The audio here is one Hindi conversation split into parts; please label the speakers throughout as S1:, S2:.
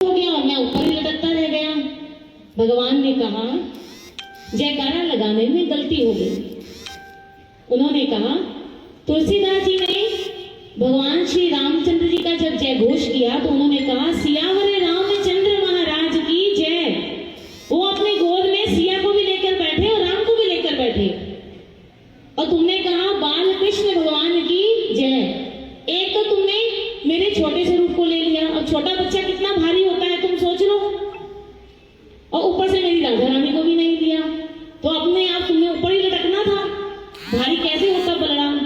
S1: हो गया और मैं ऊपर ही लटकता रह गया। भगवान ने कहा जयकारा लगाने में गलती हो गई। उन्होंने कहा तुलसीदास जी ने भगवान श्री रामचंद्र जी का जब जय घोष किया तो उन्होंने कहा सियावर रामचंद्र महाराज की जय। वो अपने गोद में सिया को भी लेकर बैठे और राम को भी लेकर बैठे, और तुमने कहा बाल कृष्ण भगवान की जय। एक तो तुमने मेरे छोटे से रूप को ले लिया, और छोटा बच्चा कितना भारी होता है तुम सोच लो, और ऊपर से मेरी राधा रानी को भी नहीं दिया, तो अपने आप तुमने ऊपर ही लटकना था, भारी कैसे होता बलराम।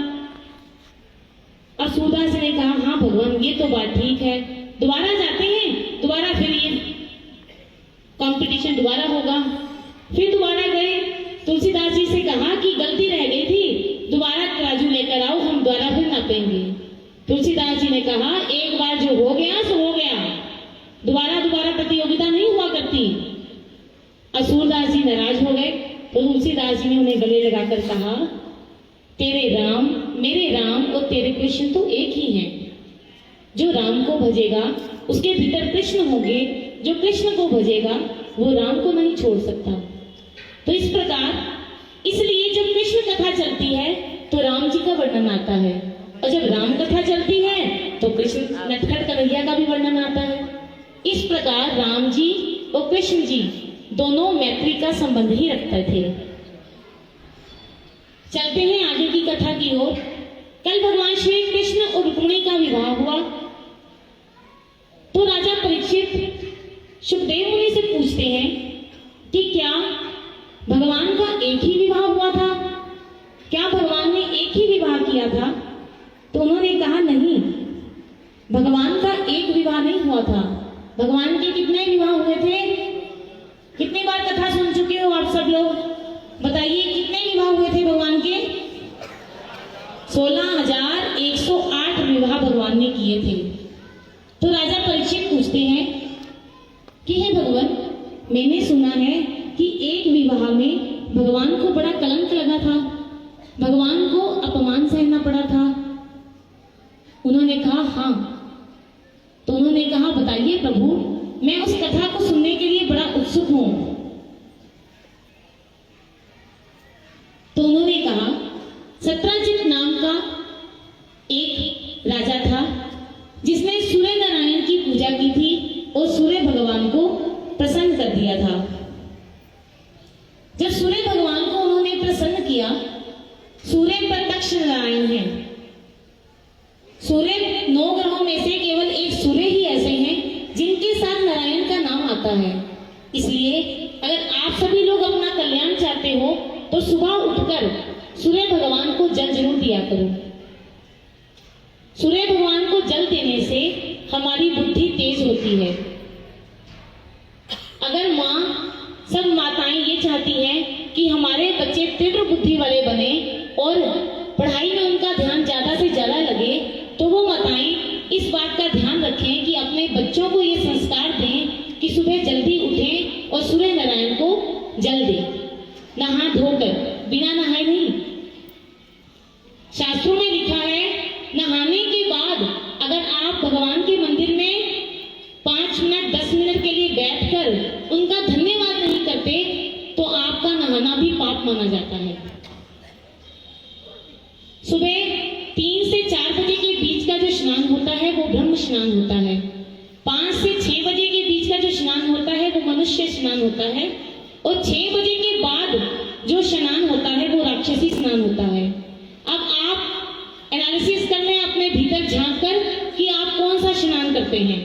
S1: और सूरदास ने कहा हाँ भगवान ये तो बात ठीक है, दोबारा जाते हैं, दोबारा फिर ये कंपटीशन दोबारा होगा। फिर दोबारा गए, तुलसीदास जी से कहा कि गलती रह गई थी, दोबारा तराजू लेकर आओ, हम दोबारा फिर नापेंगे। तुलसीदास जी ने कहा एक बार जो हो गया सो हो गया, दोबारा प्रतियोगिता नहीं हुआ करती। सूरदास जी नाराज हो गए, तो तुलसीदास जी ने उन्हें गले लगाकर कहा तेरे राम मेरे राम और तेरे कृष्ण तो एक ही हैं। जो राम को भजेगा उसके भीतर कृष्ण होंगे, जो कृष्ण को भजेगा वो राम को नहीं छोड़ सकता। तो इस प्रकार इसलिए जब कृष्ण कथा चलती है तो राम जी का वर्णन आता है, और जब राम कथा चलती है तो कृष्ण नटखट कन्हैया का भी वर्णन आता है। इस प्रकार राम जी और कृष्ण जी दोनों मैत्री का संबंध ही रखते थे। चलते हैं आगे की कथा की ओर। कल भगवान श्री कृष्ण और रुक्मिणी का विवाह हुआ, तो राजा परीक्षित सुखदेव मुनि से पूछते हैं कि क्या भगवान का एक ही विवाह हुआ था, क्या भगवान ने एक ही विवाह किया था? तो उन्होंने कहा नहीं, भगवान का एक विवाह नहीं हुआ था। भगवान के कितने विवाह हुए थे? कितनी बार कथा सुन चुके हो आप सब लोग? बताइए कितने विवाह हुए थे भगवान के? 16,108 विवाह भगवान ने किए थे। तो राजा परीक्षित पूछते हैं कि हे भगवान, मैंने सुना है कि एक विवाह में भगवान को बड़ा कलंक लगा था, भगवान को अपमान सहना पड़ा था। उन्होंने कहा हाँ। तो उन्होंने कहा बताइए प्रभु, मैं उस कथा को सुनने के लिए बड़ा उत्सुक हूं। तो उन्होंने कहा सत्यजित नाम का एक राजा था जिसने सूर्य नारायण की पूजा की थी और सूर्य भगवान को प्रसन्न कर दिया था। जब सूर्य भगवान को उन्होंने प्रसन्न किया, सूर्य प्रत्यक्ष नारायण है। सूर्य 9 ग्रहों में से केवल एक सूर्य ही ऐसे हैं जिनके साथ नारायण का नाम आता है। इसलिए अगर आप सभी लोग अपना कल्याण चाहते हो तो सुबह उठकर सूर्य भगवान को जल जरूर दिया करो। सूर्य भगवान को जल देने से हमारी बुद्धि तेज होती है। अगर सब माताएं ये चाहती हैं कि हमारे बच्चे तीव्र बुद्धि वाले बने और पढ़ाई में उनका ध्यान ज्यादा से ज्यादा लगे, तो वो माताएं इस बात का ध्यान रखें कि अपने बच्चों को ये संस्कार दें कि सुबह जल्दी उठें और सूर्य नारायण को जल दें, नहा धोकर, बिना नहाए नहीं। शास्त्रों में लिखा है नहाने के बाद अगर आप भगवान के मंदिर में 5 मिनट 10 मिनट के लिए बैठकर उनका धन्यवाद नहीं करते तो आपका नहाना भी पाप माना जाता है। सुबह 3 से 4 बजे के बीच का जो स्नान होता है वो ब्रह्म स्नान होता है। 5 से 6 बजे के बीच का जो स्नान होता है वो मनुष्य स्नान होता है, और 6 बजे के बाद जो स्नान होता है वो राक्षसी स्नान होता है। अब आप एनालिसिस कर लें अपने भीतर झांक कर कि आप कौन सा स्नान करते हैं।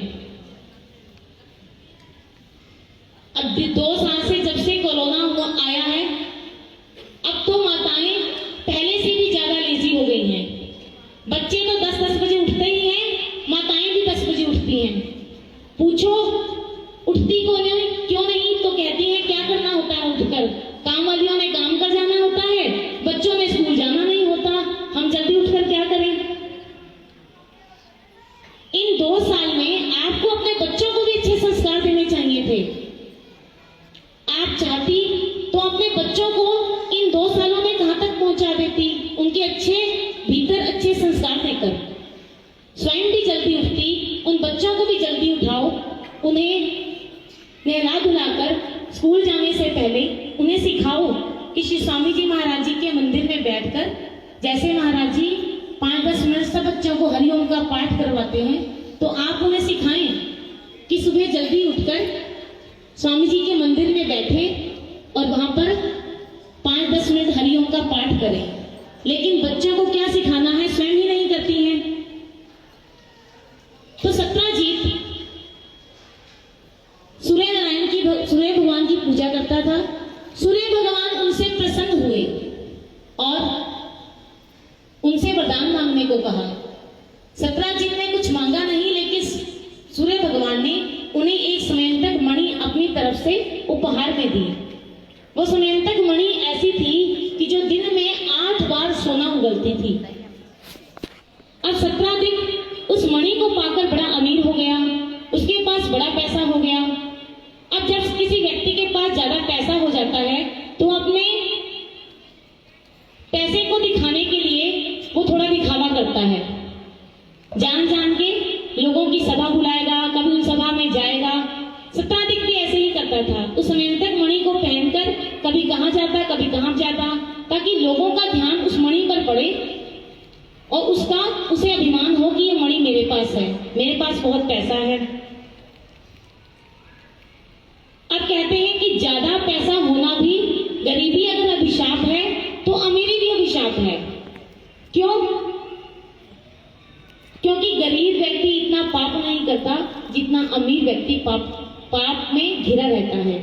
S1: अब 2 साल से जब से कोरोना हुआ आया है, अब तो माताएं पहले से भी ज्यादा लेजी हो गई हैं। बच्चे तो 10-10 बजे उठते ही हैं, माताएं भी 10 बजे उठती हैं। पूछो उठती क्यों नहीं, तो कहती हैं क्या करना होता है उठकर, काम वालियों ने काम कर जाना होता है, बच्चों ने स्कूल जाना नहीं होता, हम जल्दी उठकर क्या करें। इन 2 साल में आपको अपने बच्चों को भी अच्छे संस्कार देने चाहिए थे। आप चाहती तो अपने बच्चों को इन 2 सालों में कहां तक पहुंचा देती, उनके अच्छे भीतर अच्छे संस्कार देकर। स्वयं भी जल्दी उठती, उन बच्चों को भी जल्दी उठाओ, उन्हें नहला धुलाकर स्कूल जाने से पहले उन्हें सिखाओ कि श्री स्वामी जी महाराज जी के मंदिर में बैठकर जैसे महाराज जी 5-10 मिनट सब बच्चों को हरिओम का पाठ करवाते हैं, तो आप उन्हें सिखाएं कि सुबह जल्दी उठकर स्वामी जी के मंदिर में बैठे और वहां पर 5-10 मिनट हरिओम का पाठ करें। लेकिन बच्चों को क्या सिखाना है, स्वयं ही नहीं करती हैं। तो सत्राजीत सूर्य भगवान की पूजा करता था। सूर्य भगवान उनसे प्रसन्न हुए और उनसे वरदान मांगने को कहा। सत्राजीत ने कुछ मांगा नहीं, लेकिन सूर्य भगवान ने उन्हें एक समयंतक मणि अपनी तरफ से उपहार में दी। वो समयंतक मणि ऐसी थी कि जो दिन में 8 बार सोना उगलती थी। अब सत्राजीत उस मणि को पाकर बड़ा अमीर हो गया, उसके पास बड़ा पैसा हो गया। अब जब किसी व्यक्ति के पास ज्यादा पैसा हो जाता है तो अपने पैसे को दिखाने के लिए वो थोड़ा दिखावा करता है, जान जान के लोगों की सभा बुलाएगा, कभी उन सभा में जाएगा। सत्राजीत भी ऐसे ही करता था। उस समयंतक मणि को पहनकर कभी कहाँ जाता, कभी कहाँ जाता, ताकि लोगों का ध्यान उस मणि पर पड़े और उसे अभिमान हो कि ये मणि मेरे पास है, मेरे पास बहुत पैसा है। अब कहते हैं कि ज्यादा पैसा होना भी, गरीबी अगर अभिशाप है तो अमीरी भी अभिशाप है। क्यों? क्योंकि गरीब व्यक्ति इतना पाप नहीं करता जितना अमीर व्यक्ति पाप में घिरा रहता है।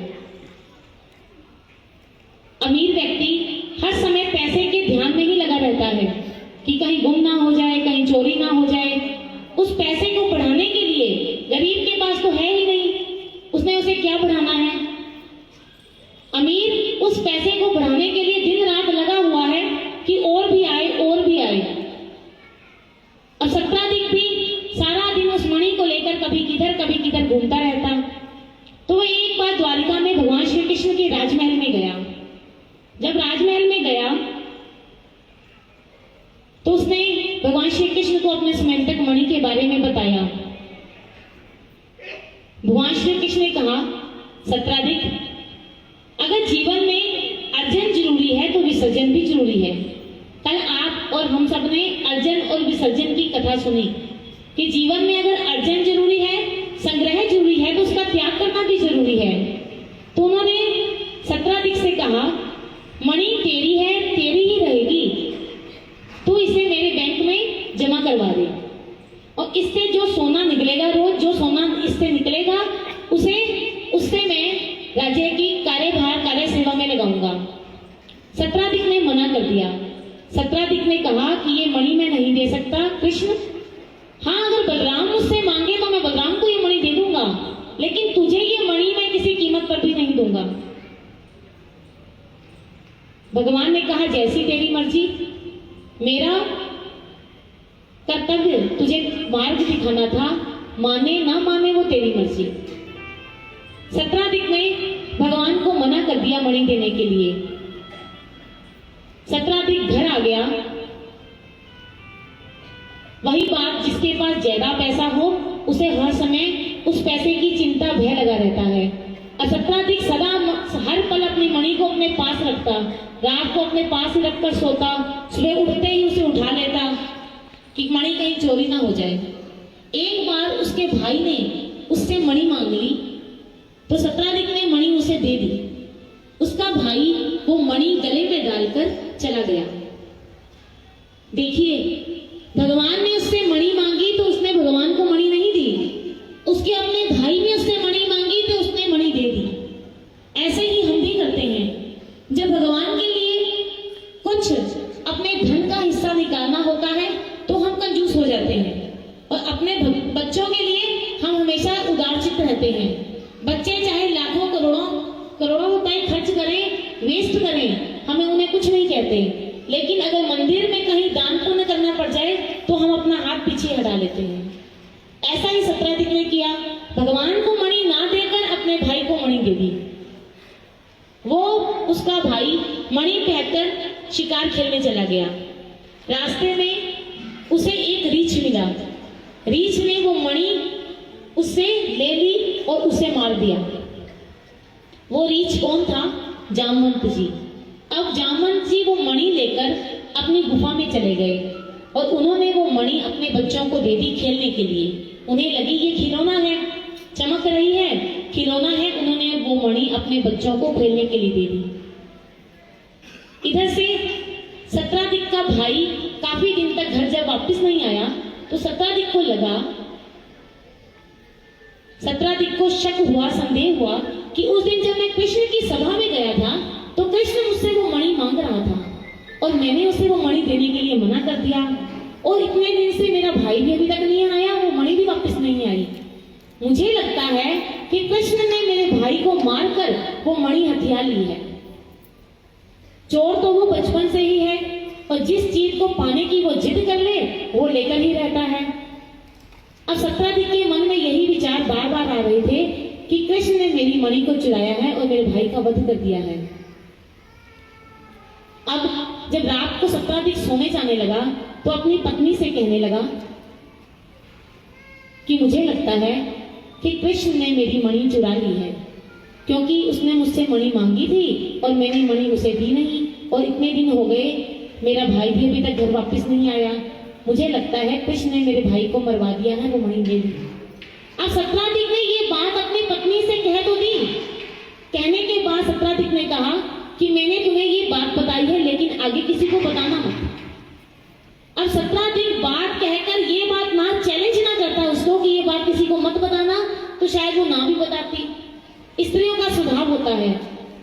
S1: अमीर व्यक्ति हर समय पैसे के ध्यान में ही लगा रहता है कि कहीं गुम ना हो जाए, कहीं चोरी ना हो जाए। उस पैसे को बढ़ाने के लिए, गरीब के पास तो है ही नहीं, उसने उसे क्या बढ़ाना है। अमीर उस पैसे को बढ़ाने के लिए दिन रात लगा हुआ है कि और भी आए, और भी आए। और सत्राजीत भी सारा दिन उस मणि को लेकर कभी किधर घूमता रहता। तो वह एक बार द्वारिका में भगवान श्री कृष्ण के राजमहल में गया। जब राजमहल में गया तो उसने भगवान श्री कृष्ण को अपने समयंतक मणि के बारे में बताया। भगवान श्री कृष्ण ने कहा, सत्राजीत, अगर जीवन में अर्जन जरूरी है तो विसर्जन भी जरूरी है। कल आप और हम सब ने अर्जन और विसर्जन की कथा सुनी कि जीवन में अगर अर्जन जरूरी है, संग्रह जरूरी है, तो उसका त्याग करना भी जरूरी है। तो उन्होंने सत्राजीत से कहा, मणि तेरी है, तेरी ही रहेगी, तू इसे मेरे बैंक में जमा करवा दे और इससे जो सोना निकलेगा, रोज जो सोना इससे निकलेगा, उससे मैं राज्य की कार्य सेवा में लगाऊंगा। सत्राजीत ने मना कर दिया। सत्राजीत ने कहा कि ये मणि मैं नहीं दे सकता कृष्ण। हाँ, अगर बलराम मुझसे मांगे तो मैं बलराम को ये मणि दे दूंगा, लेकिन तुझे ये मणि मैं किसी कीमत पर भी नहीं दूंगा। भगवान ने कहा, जैसी तेरी मर्जी, मेरा कर्तव्य तुझे मार्ग दिखाना था, माने ना माने वो तेरी मर्जी। सत्राजीत ने भगवान को मना कर दिया मणि देने के लिए। सत्राजीत घर आ गया। वही बात, जिसके पास ज्यादा पैसा हो उसे हर समय उस पैसे की चिंता, भय लगा रहता है। और सत्राजीत सदा हर पल अपनी मणि को अपने पास रखता, रात को अपने पास ही रखकर सोता, सुबह उठते ही उसे उठा लेता कि मणि कहीं चोरी ना हो जाए। एक बार उसके भाई ने उससे मणि मांग ली तो सत्राजीत ने मणि उसे दे दी। उसका भाई वो मणि गले में डालकर चला गया। देखिए, भगवान ने उससे मणि मांगी तो उसने भगवान को मणि नहीं दी, उसके अपने भाई ने उससे मणि मांगी तो उसने मणि दे दी। ऐसे ही हम भी करते हैं। जब भगवान के लिए कुछ अपने धन का हिस्सा निकालना होता है तो हम कंजूस हो जाते हैं, और अपने बच्चों के लिए हम हमेशा उदारचित्त रहते हैं। बच्चे चाहे लाखों करोड़ों रुपए खर्च करें, वेस्ट करें, हमें उन्हें कुछ नहीं कहते। लेकिन अगर मंदिर में कहीं दान पुण्य करना पड़ जाए तो हम अपना हाथ पीछे हटा लेते हैं। ऐसा ही सत्राजीत ने किया। भगवान को मणि ना देकर अपने भाई को मणि दे दी। वो उसका भाई मणि पहनकर शिकार खेलने चला गया। रास्ते में उसे एक रीछ मिला। रीछ ने वो मणि उससे ले ली और उसे मार दिया। वो रीछ कौन था? जामवंत जी। अब जामवंत जी वो मणि लेकर अपनी गुफा में चले गए और उन्होंने वो मणि अपने बच्चों को दे दी खेलने के लिए। उन्हें लगी ये खिलौना है, चमक रही है, खिलौना है, उन्होंने वो मणि अपने बच्चों को खेलने के लिए दे दी। इधर से सत्राधिक का भाई काफी दिन तक घर जब वापस नहीं आया तो सत्राधिक को लगा, सत्राधिक को शक हुआ, संदेह हुआ कि उस दिन जब मैं कृष्ण की सभा में गया था तो कृष्ण मुझसे वो मणि मांग रहा था और मैंने उसे वो मणि देने के लिए मना कर दिया, और इतने दिन से मेरा भाई भी अभी तक नहीं आया, वो मणि भी वापस नहीं आई। मुझे लगता है कि कृष्ण ने मेरे भाई को मारकर वो मणि हथिया ली है। चोर तो वो बचपन से ही है और जिस चीज को पाने की वो जिद कर ले वो लेकर ही रहता है। अब सत्राधिक के मन में यही विचार बार बार आ रहे थे कि कृष्ण ने मेरी मणि को चुराया है और मेरे भाई का वध कर दिया है। अब जब रात को सत्राधिक सोने जाने लगा तो अपनी पत्नी से कहने लगा कि मुझे लगता है कि कृष्ण ने मेरी मणि चुरा ली है, क्योंकि उसने मुझसे मणि मांगी थी और मैंने मणि उसे दी नहीं, और इतने दिन हो गए मेरा भाई भी अभी तक घर वापस नहीं आया। मुझे लगता है कृष्ण ने मेरे भाई को मरवा दिया है, वो मणि ले ली। अब सत्राधिक ने ये बात अपनी पत्नी से कह तो दी। कहने के बाद सत्राधिक ने कहा कि मैंने तुम्हें ये बात बताई है लेकिन आगे किसी को बताना मत। अब सत्राधिक बात कहकर ये बात ना चैलेंज ना करता उसको कि ये बात किसी को मत बताना, तो शायद वो ना भी बताती। स्त्रियों का स्वभाव होता है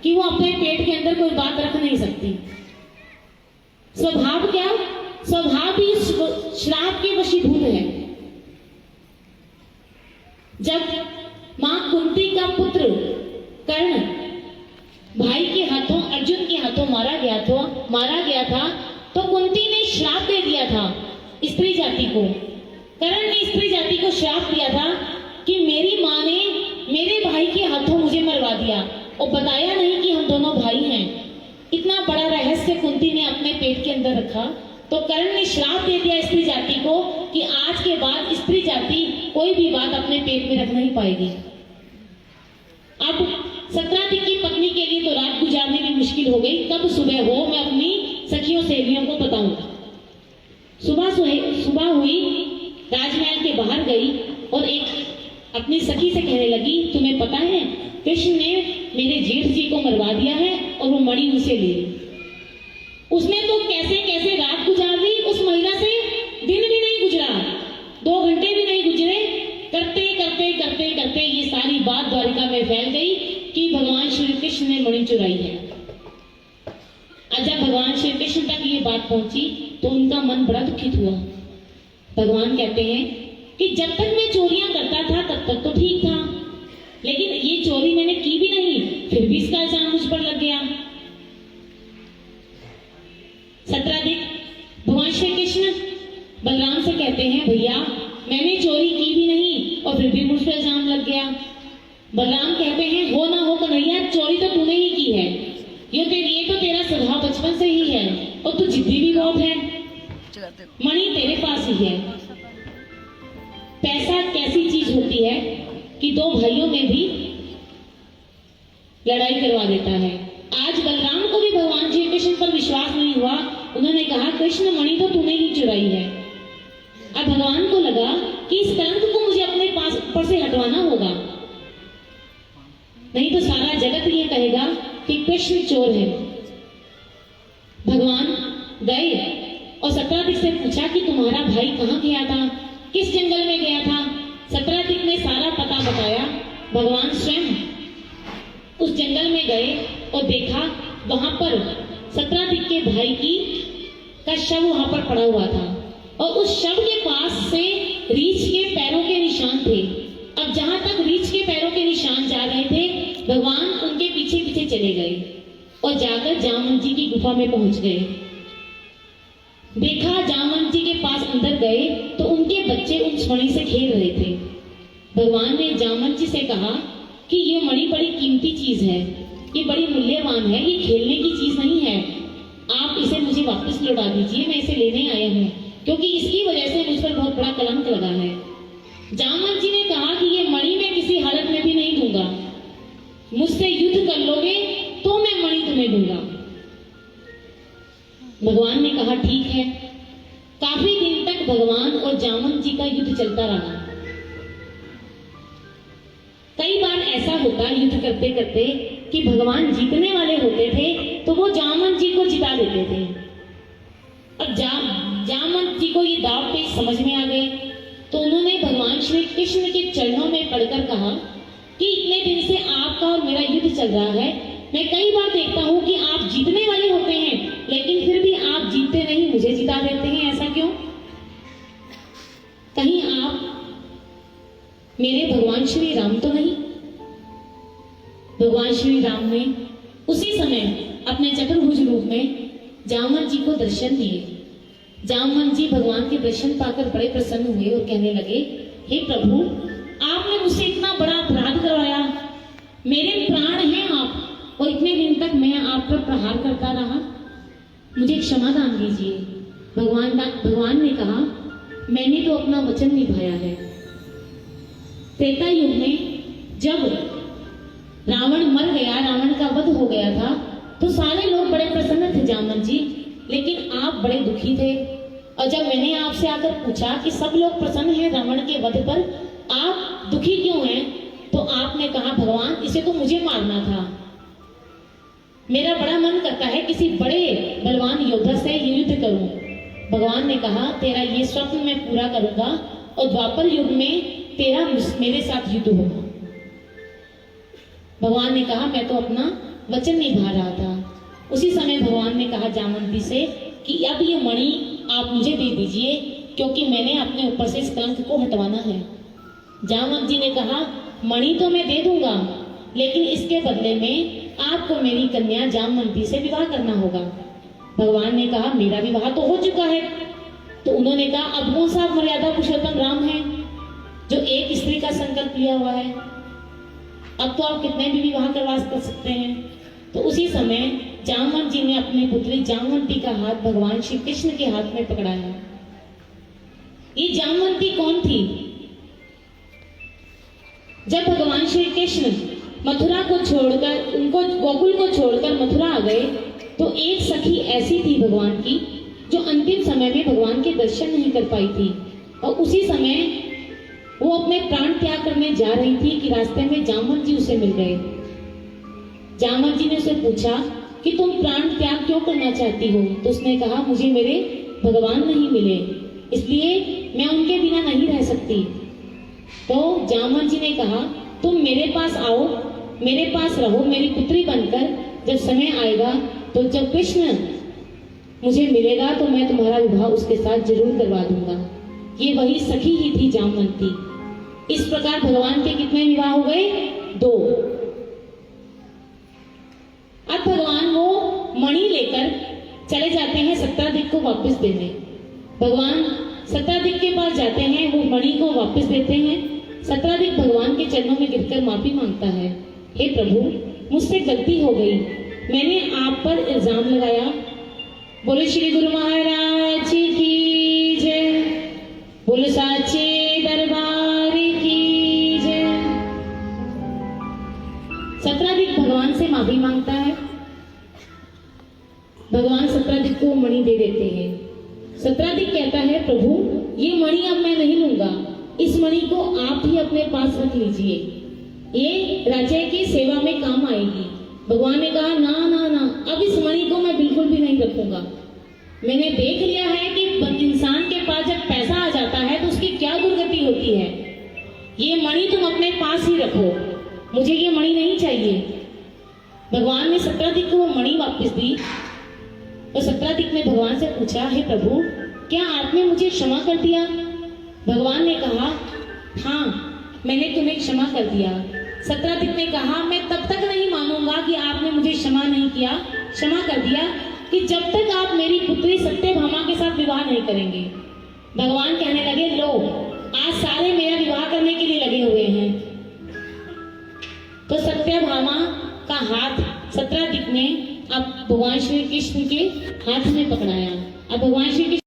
S1: कि वो अपने पेट के अंदर कोई बात रख नहीं सकती। स्वभाव क्या? स्वभाव भी श्राप के वशीभूत है। जब मां कुंती का पुत्र कर्ण भाई के हाथों, अर्जुन के हाथों मारा गया था तो कुंती ने श्राप दे दिया था स्त्री जाति को। कर्ण ने स्त्री जाति को श्राप दिया था कि मेरी मां ने मेरे भाई के हाथों मुझे मरवा दिया और बताया नहीं कि हम दोनों भाई हैं। इतना बड़ा रहस्य कुंती ने अपने पेट के अंदर रखा, तो कर्ण ने श्राप दे दिया स्त्री जाति को कि आज के बाद स्त्री जाति कोई भी बात अपने पेट में रख नहीं पाएगी। अब सत्राधिक की पत्नी के लिए तो रात गुजारने में मुश्किल हो गई। कब सुबह हो मैं अपनी सखियों सहेलियों को बताऊंगा। सुबह हुई, राजमहल के बाहर गई और एक अपनी सखी से कहने लगी, तुम्हें पता है कृष्ण ने मेरे जेठ जी को मरवा दिया है और वो मणि उसे ले ली। उसने तो कैसे कैसे रात गुजार दी, उस महिला से दिन भी नहीं गुजरा, 2 घंटे भी नहीं गुजरे, करते करते करते करते ये सारी बात द्वारिका में फैल गई कि भगवान श्री कृष्ण ने मणि चुराई है। जब भगवान श्री कृष्ण तक ये बात पहुंची तो उनका मन बड़ा दुखित हुआ। भगवान कहते हैं कि जब तक मैं चोरियां करता था तब तक तो ठीक था, लेकिन ये चोरी मैंने की भी नहीं, फिर भी इसका इल्जाम मुझ पर लग गया। सत्राधिक भगवान श्री कृष्ण बलराम से कहते हैं, भैया मैंने चोरी की भी नहीं और फिर भी मुझ पर इल्जाम लग गया। बलराम कहते हैं, हो ना हो कन्हैया, चोरी तो तूने ही की है, ये तो तेरा स्वभाव बचपन से ही है और तू जिद्दी भी बहुत है, मणि तेरे पास ही है। पैसा कैसी चीज होती है कि 2 भाइयों में भी लड़ाई करवा देता है। आज बलराम को भी भगवान श्री कृष्ण पर विश्वास नहीं हुआ, उन्होंने कहा कृष्ण मणि तो तूने ही चुराई है। अब भगवान को लगा कि इस कलंक को मुझे अपने पास ऊपर से हटवाना होगा, नहीं तो सारा जगत ये कहेगा कि कृष्ण चोर है। भगवान गए और सत्राधिक से पूछा कि तुम्हारा भाई कहाँ गया था, किस जंगल में गया था। सत्राधिक ने सारा पता बताया। भगवान स्वयं उस जंगल में गए और देखा वहां पर सत्राधिक के भाई का शव वहां पर पड़ा हुआ था और उस शव के पास से रीछ के पैरों के निशान थे। अब जहां तक रीछ के पैरों के निशान जा रहे थे, भगवान उनके पीछे पीछे चले गए और जाकर जामवंत जी की गुफा में पहुंच गए। देखा जामवंत जी के पास अंदर गए तो उनके बच्चे उस मणि से खेल रहे थे। भगवान ने जामवंत जी से कहा कि ये मणि बड़ी कीमती चीज है, ये बड़ी मूल्यवान है, ये खेलने की चीज नहीं है, आप इसे मुझे वापस लौटा दीजिए, मैं इसे लेने आया हूँ, क्योंकि इसकी वजह से मुझ पर बहुत बड़ा कलंक लगा है। जामवंत जी ने कहा कि ये मणि मैं किसी हालत में भी नहीं दूंगा, मुझसे युद्ध कर लोगे तो मैं मणि तुम्हें दूंगा। भगवान ने कहा ठीक है। काफी दिन तक भगवान और जामवंत जी का युद्ध चलता रहा। कई बार ऐसा होता युद्ध करते करते कि भगवान जीतने वाले होते थे तो वो जामवंत जी को जिता देते थे। अब जामवंत जी को ये दाव पेच समझ में आ गए तो उन्होंने भगवान श्री कृष्ण के चरणों में पड़कर कहा कि इतने दिन से आपका और मेरा युद्ध चल रहा है, मैं कई बार देखता हूँ कि आप जीतने वाले होते हैं लेकिन फिर भी आप जीतते नहीं, मुझे जिता देते हैं, ऐसा क्यों? कहीं आप मेरे भगवान श्री राम तो नहीं? भगवान श्री राम ने उसी समय अपने चतुर्भुज रूप में जामवंत जी को दर्शन दिए। जामवंत जी भगवान के दर्शन पाकर बड़े प्रसन्न हुए और कहने लगे, हे प्रभु, आपने मुझसे इतना बड़ा अपराध करवाया, मेरे प्राण हैं आप, और इतने दिन तक मैं आप पर प्रहार करता रहा, मुझे क्षमा दान दीजिए। भगवान ने कहा, मैंने तो अपना वचन निभाया है। त्रेता युग में जब रावण मर गया, रावण का वध हो गया था, तो सारे लोग बड़े प्रसन्न थे जामवंत जी, लेकिन आप बड़े दुखी थे। और जब मैंने आपसे आकर पूछा कि सब लोग प्रसन्न हैं रावण के वध पर, आप दुखी क्यों हैं, तो आपने कहा, भगवान इसे तो मुझे मारना था, मेरा बड़ा मन करता है किसी बड़े बलवान योद्धा से युद्ध करूं। भगवान ने कहा, तेरा ये स्वप्न मैं पूरा करूंगा और द्वापर युग में तेरा मेरे साथ युद्ध होगा। भगवान ने कहा, मैं तो अपना वचन निभा रहा था। उसी समय भगवान ने कहा जामवंत जी से कि अब ये मणि आप मुझे दे दीजिए, क्योंकि मैंने अपने ऊपर से इस कलंक को हटवाना है। जामवंत जी ने कहा, मणि तो मैं दे दूंगा, लेकिन इसके बदले में आपको मेरी कन्या जामवंती से विवाह करना होगा। भगवान ने कहा, मेरा विवाह तो हो चुका है। तो उन्होंने कहा, अब कौन सा मर्यादा पुरुषोत्तम राम है जो एक स्त्री का संकल्प लिया हुआ है, अब तो आप कितने भी विवाह करवा कर सकते हैं। तो उसी समय जामवंत जी ने अपनी पुत्री जामवंती का हाथ भगवान श्री कृष्ण के हाथ में पकड़ाया। ये जामवंती कौन थी? जब भगवान श्री कृष्ण मथुरा को छोड़कर, उनको गोकुल को छोड़कर मथुरा आ गए, तो एक सखी ऐसी थी भगवान की जो अंतिम समय में भगवान के दर्शन नहीं कर पाई थी, और उसी समय वो अपने प्राण त्याग करने जा रही थी कि रास्ते में जामवंत जी उसे मिल गए। जामवंत जी ने उसे पूछा कि तुम प्राण त्याग क्यों करना चाहती हो? तो उसने कहा, मुझे मेरे भगवान नहीं मिले, इसलिए मैं उनके बिना नहीं रह सकती। तो जामवंत जी ने कहा, तुम मेरे पास आओ, मेरे पास रहो मेरी पुत्री बनकर, जब समय आएगा तो जब कृष्ण मुझे मिलेगा तो मैं तुम्हारा विवाह उसके साथ जरूर करवा दूंगा। ये वही सखी ही थी जामवंती। इस प्रकार भगवान के कितने विवाह हो गए? 2। अब भगवान वो मणि लेकर चले जाते हैं सत्रादिक को वापस देने। भगवान सत्रादिक के पास जाते हैं, वो मणि को वापस देते हैं। सत्रादिक भगवान के चरणों में गिरकर माफी मांगता है, हे प्रभु, मुझसे गलती हो गई, मैंने आप पर इल्जाम लगाया। बोले श्री गुरु महाराज की जय, बोले साचे दरबार की जय। सत्रादिक भगवान से माफी मांगता है। भगवान सत्रादिक को मणि दे देते हैं। सत्रादिक कहता है, प्रभु ये मणि अब मैं नहीं लूंगा, इस मणि को आप ही अपने पास रख लीजिए, ये राजा की सेवा में काम आएगी। भगवान ने कहा, ना ना ना, अब इस मणि को मैं बिल्कुल भी नहीं रखूंगा। मैंने देख लिया है कि इंसान के पास जब पैसा आ जाता है तो उसकी क्या दुर्गति होती है। ये मणि तुम अपने पास ही रखो, मुझे ये मणि नहीं चाहिए। भगवान ने सत्रादिक को वो मणि वापस दी। तो सत्रादिक ने भगवान से पूछा, हे प्रभु, क्या आपने मुझे क्षमा कर दिया? भगवान ने कहा, हाँ, मैंने तुम्हें क्षमा कर दिया। सत्रादिक ने कहा, मैं तब तक नहीं मानूंगा कि आपने मुझे क्षमा नहीं किया, क्षमा कर दिया, कि जब तक आप मेरी पुत्री सत्यभामा के साथ विवाह नहीं करेंगे। भगवान कहने लगे, लो, आज सारे मेरा विवाह करने के लिए लगे हुए हैं। तो सत्यभामा का हाथ सत्रादिक ने अब भगवान श्री कृष्ण के हाथ में पकड़ाया। अब भगवान श्री कृष्ण